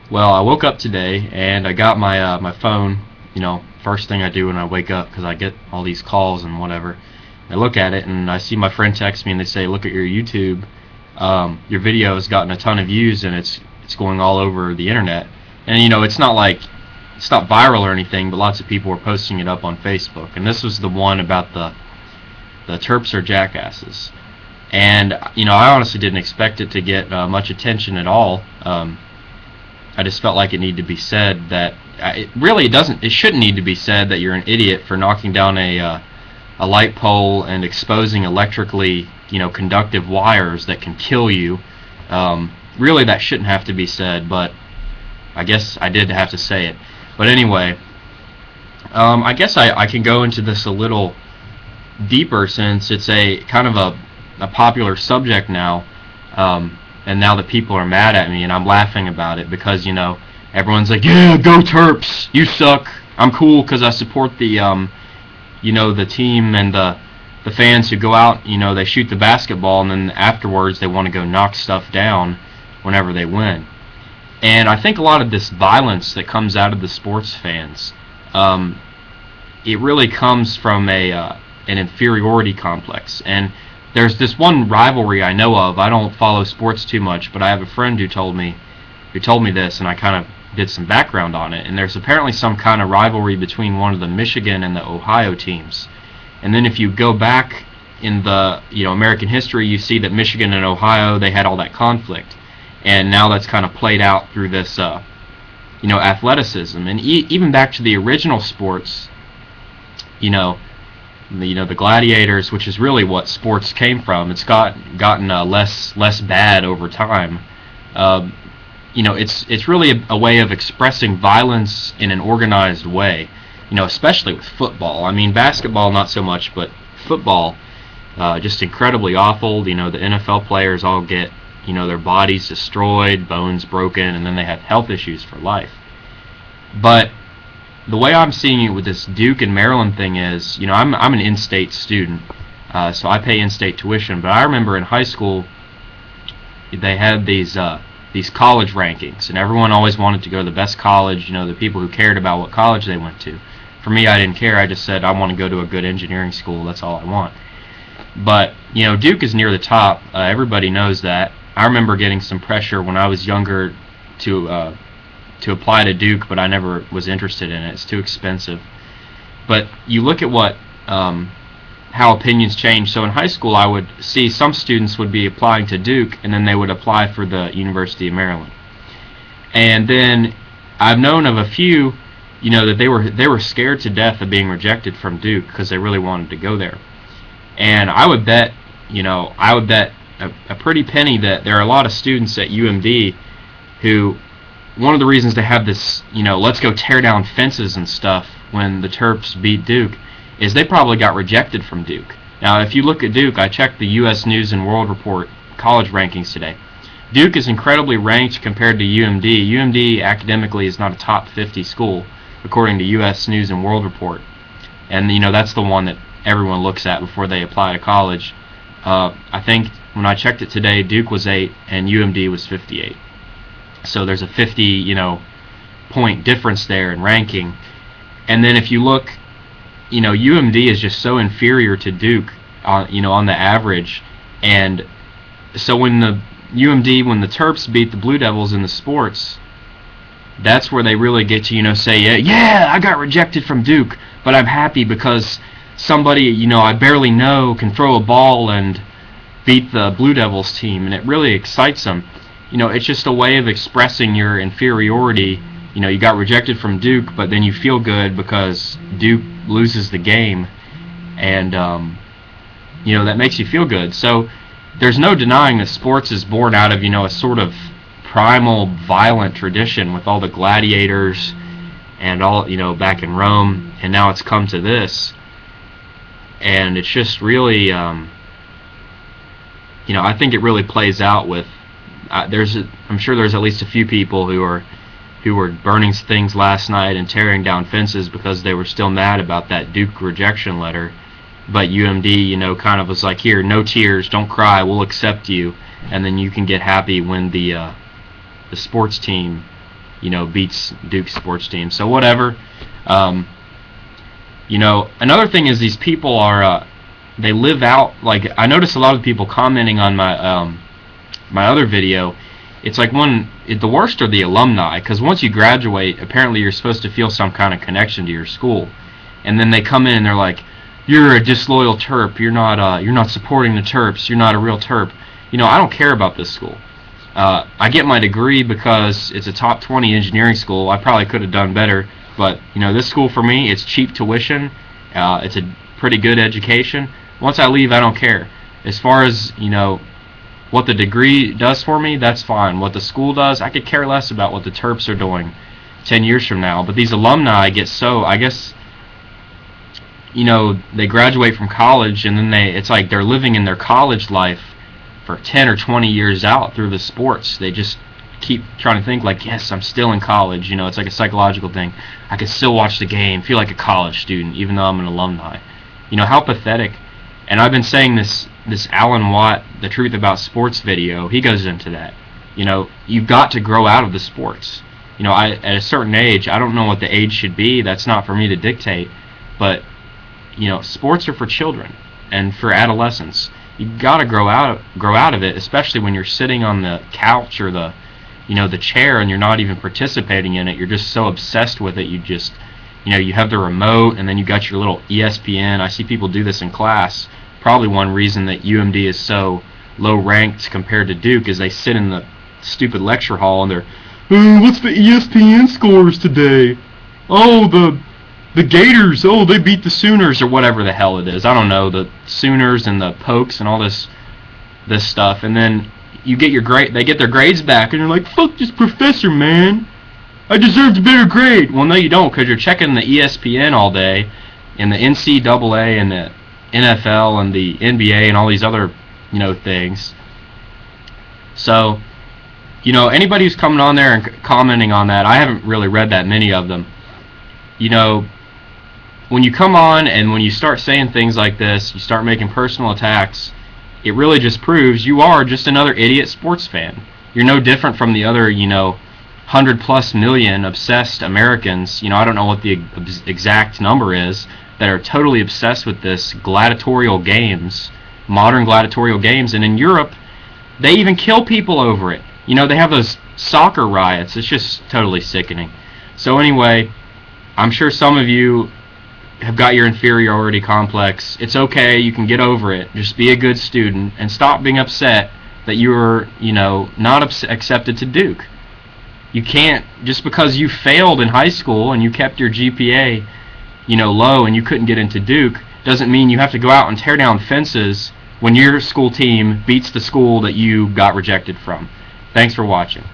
Well, I woke up today and I got my phone. First thing I do when I wake up, because I get all these calls and whatever. I look at it and I see my friend text me and they say, "Look at your YouTube. Your video has gotten a ton of views and it's going all over the internet." And it's not viral or anything, but lots of people were posting it up on Facebook. And this was the one about the terps are jackasses. And I honestly didn't expect it to get much attention at all. I just felt like it needed to be said that it shouldn't need to be said that you're an idiot for knocking down a light pole and exposing electrically conductive wires that can kill you. Really, that shouldn't have to be said, but I guess I did have to say it. But anyway, I guess I can go into this a little deeper, since it's a kind of a popular subject now. And now that people are mad at me and I'm laughing about it, because everyone's like, "Yeah, go Terps, you suck. I'm cool because I support the team and the fans who go out, they shoot the basketball and then afterwards they want to go knock stuff down whenever they win." And I think a lot of this violence that comes out of the sports fans, it really comes from an inferiority complex. And there's this one rivalry I know of. I don't follow sports too much, but I have a friend who told me this, and I kind of did some background on it. And there's apparently some kind of rivalry between one of the Michigan and the Ohio teams. And then if you go back in the American history, you see that Michigan and Ohio, they had all that conflict, and now that's kind of played out through this athleticism. And even back to the original sports, the gladiators, which is really what sports came from. It's gotten less bad over time. It's really a way of expressing violence in an organized way. Especially with football. I mean, basketball not so much, but football, just incredibly awful. The NFL players all get their bodies destroyed, bones broken, and then they have health issues for life. But the way I'm seeing it with this Duke and Maryland thing is, I'm an in-state student, so I pay in-state tuition. But I remember in high school, they had these college rankings, and everyone always wanted to go to the best college. The people who cared about what college they went to. For me, I didn't care. I just said I want to go to a good engineering school. That's all I want. But Duke is near the top. Everybody knows that. I remember getting some pressure when I was younger to apply to Duke, but I never was interested in it. It's too expensive. But you look at how opinions change. So in high school, I would see some students would be applying to Duke, and then they would apply for the University of Maryland. And then I've known of a few, that they were scared to death of being rejected from Duke because they really wanted to go there. And I would bet a pretty penny that there are a lot of students at UMD who, one of the reasons they have this, let's go tear down fences and stuff when the Terps beat Duke, is they probably got rejected from Duke. Now, if you look at Duke, I checked the U.S. News and World Report college rankings today. Duke is incredibly ranked compared to UMD. UMD academically is not a top 50 school, according to U.S. News and World Report. And, that's the one that everyone looks at before they apply to college. I think when I checked it today, Duke was 8 and UMD was 58. So there's a 50, point difference there in ranking. And then if you look, UMD is just so inferior to Duke, on the average. And so when the Terps beat the Blue Devils in the sports, that's where they really get to, say, yeah, I got rejected from Duke, but I'm happy because somebody, I barely know can throw a ball and beat the Blue Devils team, and it really excites them. It's just a way of expressing your inferiority. You got rejected from Duke, but then you feel good because Duke loses the game, and that makes you feel good. So there's no denying that sports is born out of a sort of primal violent tradition with all the gladiators and all back in Rome, and now it's come to this, and it's just really I think it really plays out with I'm sure there's at least a few people who were burning things last night and tearing down fences because they were still mad about that Duke rejection letter. But UMD, kind of was like, here, no tears, don't cry, we'll accept you, and then you can get happy when the sports team, beats Duke's sports team. So whatever. Another thing is these people are they live out, like I notice a lot of people commenting on my other video. It's like the worst are the alumni, because once you graduate, apparently you're supposed to feel some kind of connection to your school, and then they come in and they're like, "You're a disloyal terp. You're not supporting the terps. You're not a real terp." I don't care about this school. I get my degree because it's a top 20 engineering school. I probably could have done better, but this school for me, it's cheap tuition. It's a pretty good education. Once I leave, I don't care. As far as what the degree does for me, that's fine. What the school does, I could care less about what the terps are doing 10 years from now. But these alumni get so, I guess, they graduate from college, and then it's like they're living in their college life for 10 or 20 years out through the sports. They just keep trying to think like, yes, I'm still in college. It's like a psychological thing. I can still watch the game, feel like a college student, even though I'm an alumni. How pathetic. And I've been saying this Alan Watt, The Truth About Sports video, he goes into that. You've got to grow out of the sports. At a certain age, I don't know what the age should be. That's not for me to dictate. But, sports are for children and for adolescents. You've got to grow out of it, especially when you're sitting on the couch or the chair and you're not even participating in it. You're just so obsessed with it. You just, you have the remote, and then you got your little ESPN. I see people do this in class. Probably one reason that UMD is so low ranked compared to Duke is they sit in the stupid lecture hall and they're, what's the ESPN scores today? Oh, the Gators, they beat the Sooners, or whatever the hell it is. I don't know, the Sooners and the Pokes and all this stuff. And then you get they get their grades back, and you're like, fuck this professor, man. I deserved a better grade. Well, no, you don't, because you're checking the ESPN all day, and the NCAA and the NFL and the NBA and all these other, things. So, anybody who's coming on there and commenting on that, I haven't really read that many of them. When you come on and when you start saying things like this, you start making personal attacks, it really just proves you are just another idiot sports fan. You're no different from the other, 100+ million obsessed Americans, I don't know what the exact number is, that are totally obsessed with this gladiatorial games, modern gladiatorial games, and in Europe, they even kill people over it. They have those soccer riots. It's just totally sickening. So anyway, I'm sure some of you have got your inferiority complex. It's okay, you can get over it. Just be a good student and stop being upset that you're, not accepted to Duke. You can't, just because you failed in high school and you kept your GPA, low and you couldn't get into Duke, doesn't mean you have to go out and tear down fences when your school team beats the school that you got rejected from. Thanks for watching.